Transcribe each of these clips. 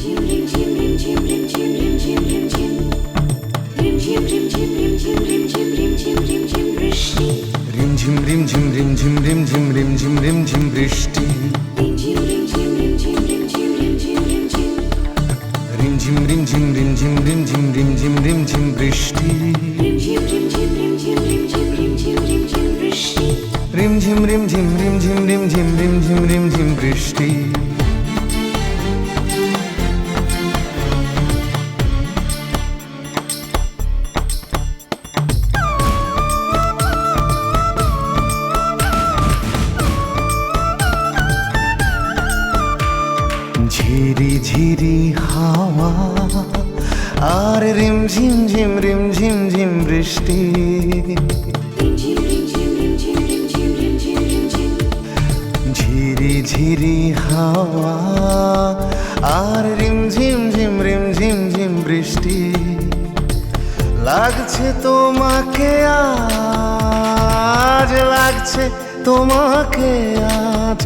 রিমঝিম রিমঝিম রিমঝিম রিমঝিম রিমঝিম রিমঝিম বৃষ্টি রিমঝিম রিমঝিম রিমঝিম রিমঝিম রিমঝিম রিমঝিম বৃষ্টি রিমঝিম রিমঝিম রিমঝিম রিমঝিম রিমঝিম রিমঝিম বৃষ্টি ঝিরি ঝিরি হাওয়া আর রিমঝিম ঝিম রিমঝিম ঝিম বৃষ্টি ঝিরি ঝিরি হাওয়া আর রিমঝিম ঝিম রিমঝিম ঝিম বৃষ্টি লাগছে তোমাকে আজ লাগছে তোমাকে আজ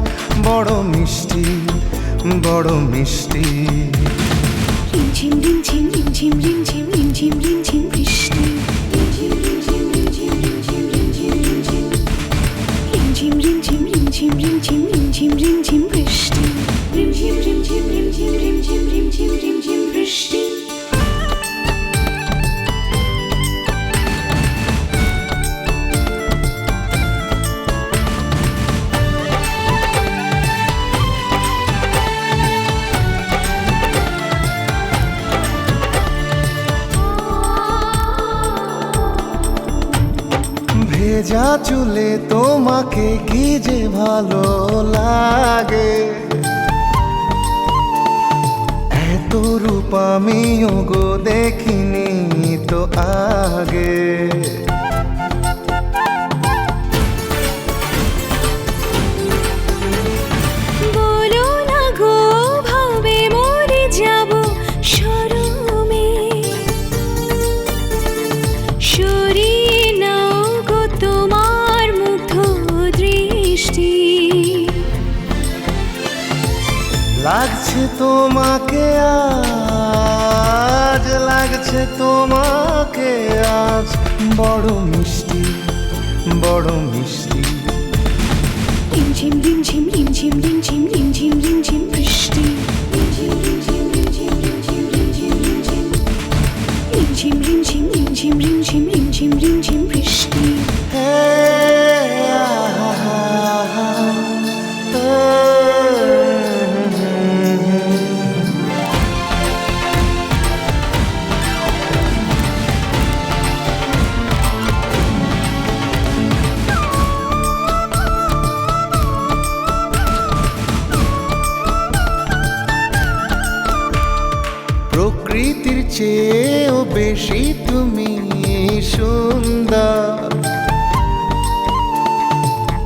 বড় মিষ্টি বড় মিষ্টি রিমঝিম রিমঝিম রিমঝিম রিমঝিম রিমঝিম রিমঝিম বৃষ্টি রিমঝিম রিমঝিম রিমঝিম রিমঝিম রিমঝিম রিমঝিম বৃষ্টি রিমঝিম রিমঝিম রিমঝিম রিমঝিম রিমঝিম রিমঝিম বৃষ্টি ভেজা চুলে তোমাকে কি যে ভালো লাগে এত রূপ আমিও গো দেখিনি তো আগে বলো না গো ভাবে মরে যাব শরমে সরিয়ে নাও গো তোমার মুগ্ধ দৃষ্টি লাগছে তোমাকে আজ লাগছে তোমাকে আজ বড় মিষ্টি বড় মিষ্টি রিমঝিম রিমঝিম রিমঝিম রিমঝিম রিমঝিম রিমঝিম বৃষ্টি রিমঝিম রিমঝিম রিমঝিম রিমঝিম রিমঝিম রিমঝিম রিমঝিম বৃষ্টি হে প্রকৃতির চেয়েও বেশি তুমি সুন্দর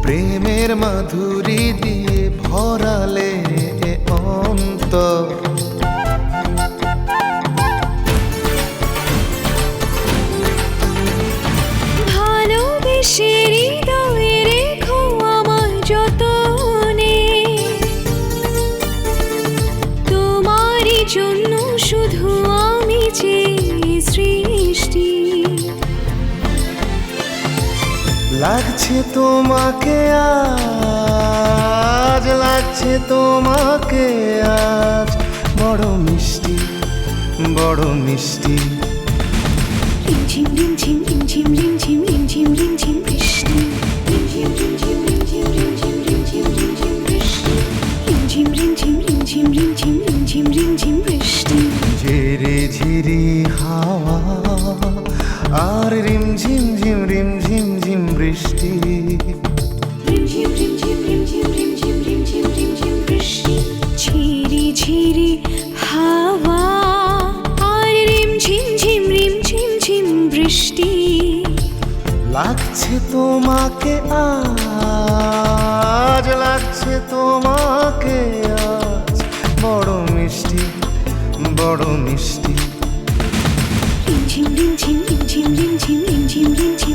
প্রেমের মাধুরী দিয়ে ভরালে অন্তর ভালোবেসে হৃদয়ে রেখো আমার যতনে তোমারই জন্য শুধু আমি যে সৃষ্টি লাগছে তোমাকে আজ লাগছে তোমাকে আজ বড় মিষ্টি বড় মিষ্টি রিমঝিম রিমঝিম রিমঝিম রিমঝিম রিমঝিম রিমঝিম বৃষ্টি রিমঝিম রিমঝিম রিমঝিম রিমঝিম রিমঝিম রিমঝিম বৃষ্টি রিমঝিম রিমঝিম রিমঝিম রিমঝিম রিমঝিম রিমঝিম বৃষ্টি ঝিরি ঝিরি হাওয়া আর রিমঝিম ঝিম রিমঝিম ঝিম বৃষ্টি রিমঝিম রিমঝিম রিমঝিম রিমঝিম রিমঝিম রিমঝিম বৃষ্টি ঝিরি ঝিরি হাওয়া আর রিমঝিম ঝিম রিমঝিম ঝিম বৃষ্টি লাগছে তোমাকে আজ লাগছে তোমাকে আজ বড় মিষ্টি বড় মিষ্টি রিমঝিম রিমঝিম রিমঝিম রিমঝিম রিমঝিম রিমঝিম